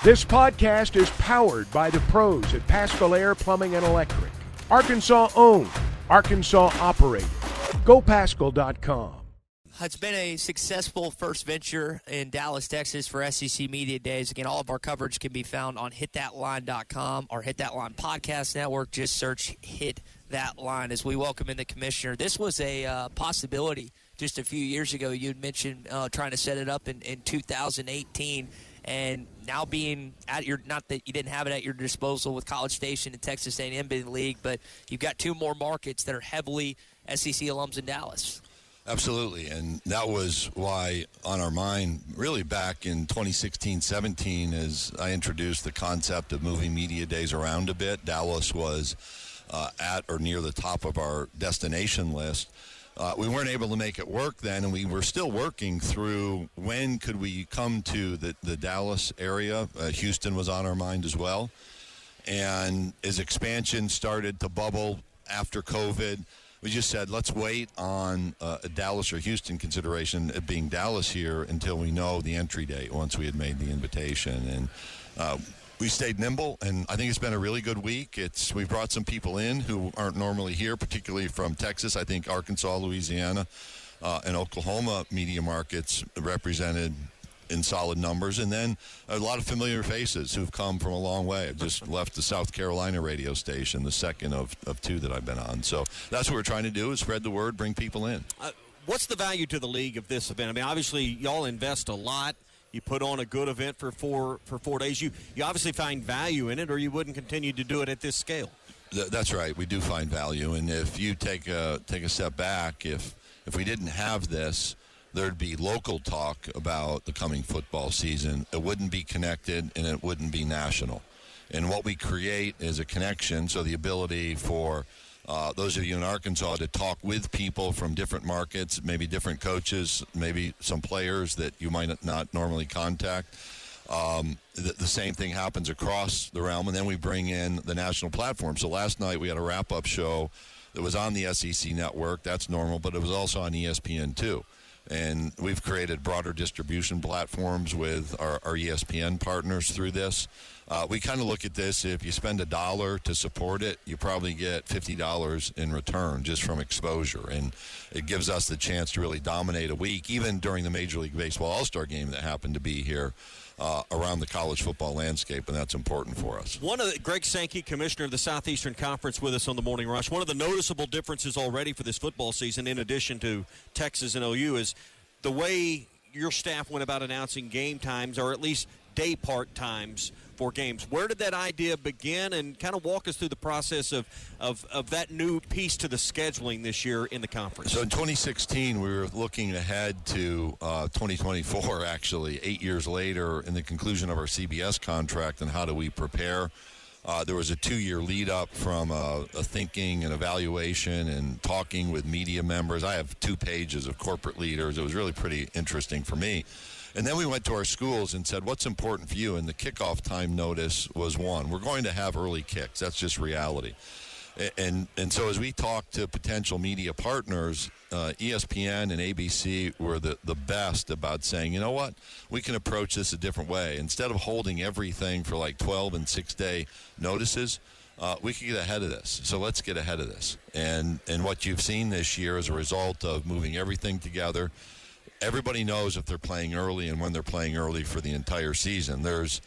This podcast is powered by the pros at Paschal Air Plumbing and Electric. Arkansas owned, Arkansas operated. GoPaschal.com. It's been a successful first venture in Dallas, Texas for SEC Media Days. Again, all of our coverage can be found on hitthatline.com or Hit That Line Podcast Network. Just search Hit That Line as we welcome in the commissioner. This was a possibility just a few years ago. You had mentioned trying to set it up in 2018. And now being at your, not that you didn't have it at your disposal with College Station and Texas A&M in the league, but you've got two more markets that are heavily SEC alums in Dallas. Absolutely, and that was why on our mind, really back in 2016-17, as I introduced the concept of moving media days around a bit. Dallas was at or near the top of our destination list. We weren't able to make it work then, and we were still working through when could we come to the Dallas area. Houston was on our mind as well. And as expansion started to bubble after COVID, we just said, let's wait on a Dallas or Houston consideration, it being Dallas here, until we know the entry date once we had made the invitation. And we stayed nimble, and I think it's been a really good week. We've brought some people in who aren't normally here, particularly from Texas. I think Arkansas, Louisiana, and Oklahoma media markets represented in solid numbers. And then a lot of familiar faces who've come from a long way. I've just left the South Carolina radio station, the second of two that I've been on. So that's what we're trying to do, is spread the word, bring people in. What's the value to the league of this event? I mean, obviously, y'all invest a lot. You put on a good event for 4 days. You obviously find value in it, or you wouldn't continue to do it at this scale. That's right. We do find value. And if you take a step back, if we didn't have this, there'd be local talk about the coming football season. It wouldn't be connected, and it wouldn't be national. And what we create is a connection, so the ability for those of you in Arkansas to talk with people from different markets, maybe different coaches, maybe some players that you might not normally contact. The same thing happens across the realm, and then we bring in the national platform. So last night we had a wrap-up show that was on the SEC network. That's normal, but it was also on ESPN too. And we've created broader distribution platforms with our ESPN partners through this. We kind of look at this, if you spend $1 to support it, you probably get $50 in return just from exposure. And it gives us the chance to really dominate a week, even during the Major League Baseball All-Star game that happened to be here around the college football landscape, and that's important for us. Greg Sankey, commissioner of the Southeastern Conference, with us on the Morning Rush. One of the noticeable differences already for this football season, in addition to Texas and OU, is the way your staff went about announcing game times, or at least day part times for games. Where did that idea begin, and kind of walk us through the process of that new piece to the scheduling this year in the conference? So in 2016, we were looking ahead to 2024, actually, 8 years later, in the conclusion of our CBS contract, and how do we prepare. There was a 2-year lead up from a thinking and evaluation and talking with media members. I have 2 pages of corporate leaders. It was really pretty interesting for me. And then we went to our schools and said, what's important for you? And the kickoff time notice was one. We're going to have early kicks. That's just reality. And so as we talked to potential media partners, ESPN and ABC were the best about saying, you know what, we can approach this a different way. Instead of holding everything for like 12 and 6-day notices, we can get ahead of this. So let's get ahead of this. And what you've seen this year as a result of moving everything together, everybody knows if they're playing early and when they're playing early for the entire season. There's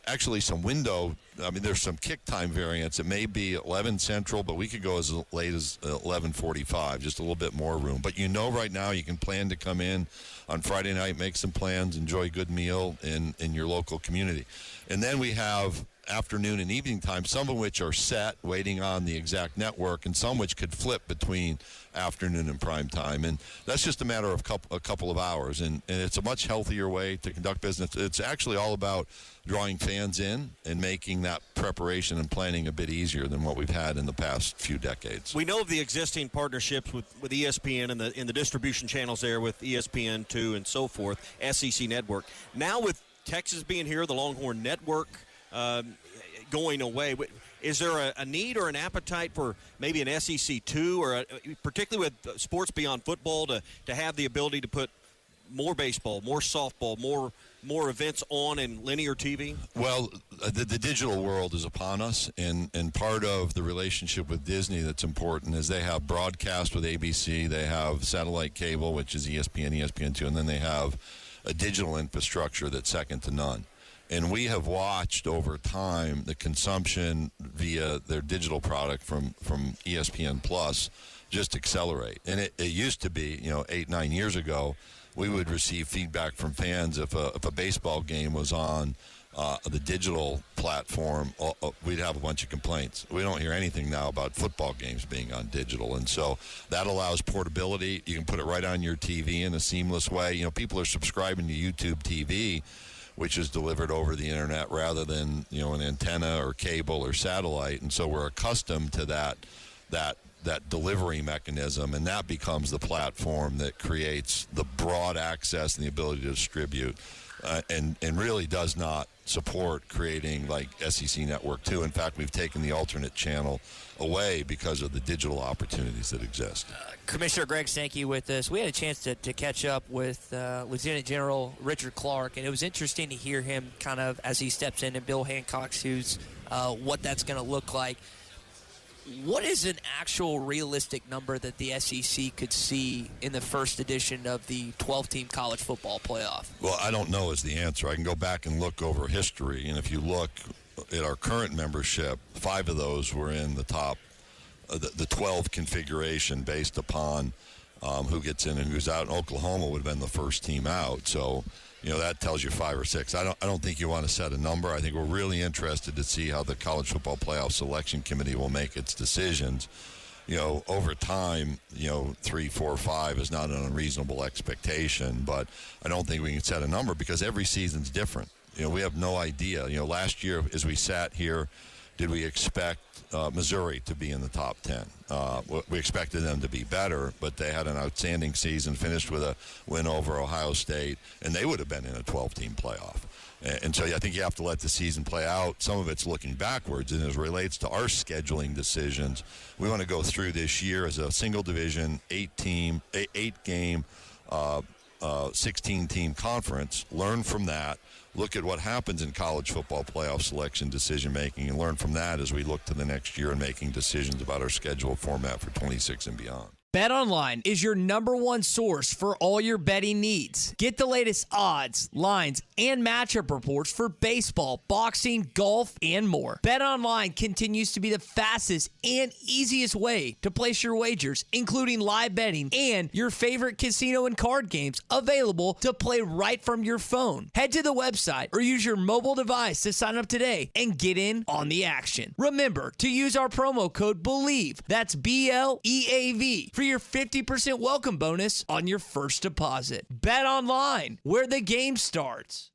actually some there's some kick time variants. It may be 11 Central, but we could go as late as 11:45, just a little bit more room. But right now you can plan to come in on Friday night, make some plans, enjoy a good meal in your local community. And then we have afternoon and evening time, some of which are set, waiting on the exact network, and some which could flip between afternoon and prime time. And that's just a matter of a couple of hours. And it's a much healthier way to conduct business. It's actually all about drawing fans in and making that preparation and planning a bit easier than what we've had in the past few decades. We know of the existing partnerships with ESPN and the distribution channels there with ESPN2 and so forth, SEC Network. Now with Texas being here, the Longhorn Network going away, is there a need or an appetite for maybe an SEC2, or particularly with sports beyond football, to have the ability to put more baseball, more softball, more more events on in linear TV? Well, the digital world is upon us, and part of the relationship with Disney that's important is they have broadcast with ABC, they have satellite cable, which is ESPN, ESPN2, and then they have a digital infrastructure that's second to none. And we have watched over time the consumption via their digital product from ESPN Plus just accelerate. And it used to be, 8-9 years ago, we would receive feedback from fans if a baseball game was on the digital platform, we'd have a bunch of complaints. We don't hear anything now about football games being on digital, and so that allows portability. You can put it right on your TV in a seamless way. People are subscribing to YouTube TV, which is delivered over the internet rather than an antenna or cable or satellite, and so we're accustomed to that delivery mechanism, and that becomes the platform that creates the broad access and the ability to distribute, and really does not support creating like SEC Network 2. In fact, we've taken the alternate channel away because of the digital opportunities that exist. Commissioner Greg Sankey with us. We had a chance to catch up with Lieutenant General Richard Clark, and it was interesting to hear him kind of as he steps in and Bill Hancock's shoes, what that's going to look like. What is an actual realistic number that the SEC could see in the first edition of the 12-team college football playoff? Well, I don't know is the answer. I can go back and look over history, and if you look at our current membership, 5 of those were in the top, the 12 configuration based upon who gets in and who's out. And Oklahoma would have been the first team out, so that tells you 5 or 6. I don't think you want to set a number. I think we're really interested to see how the College Football Playoff Selection Committee will make its decisions. Over time, 3, 4, 5 is not an unreasonable expectation, but I don't think we can set a number because every season's different. We have no idea. Last year as we sat here, did we expect Missouri to be in the top 10? We expected them to be better, but they had an outstanding season, finished with a win over Ohio State, and they would have been in a 12-team playoff. And so I think you have to let the season play out. Some of it's looking backwards, and as it relates to our scheduling decisions, we want to go through this year as a single division, 8-game, 16-team conference, learn from that, look at what happens in college football playoff selection decision-making, and learn from that as we look to the next year and making decisions about our schedule format for 26 and beyond. BetOnline is your #1 source for all your betting needs. Get the latest odds, lines, and matchup reports for baseball, boxing, golf, and more. BetOnline continues to be the fastest and easiest way to place your wagers, including live betting and your favorite casino and card games available to play right from your phone. Head to the website or use your mobile device to sign up today and get in on the action. Remember to use our promo code BELIEVE, that's BLEAV, for your 50% welcome bonus on your first deposit. Bet online, where the game starts.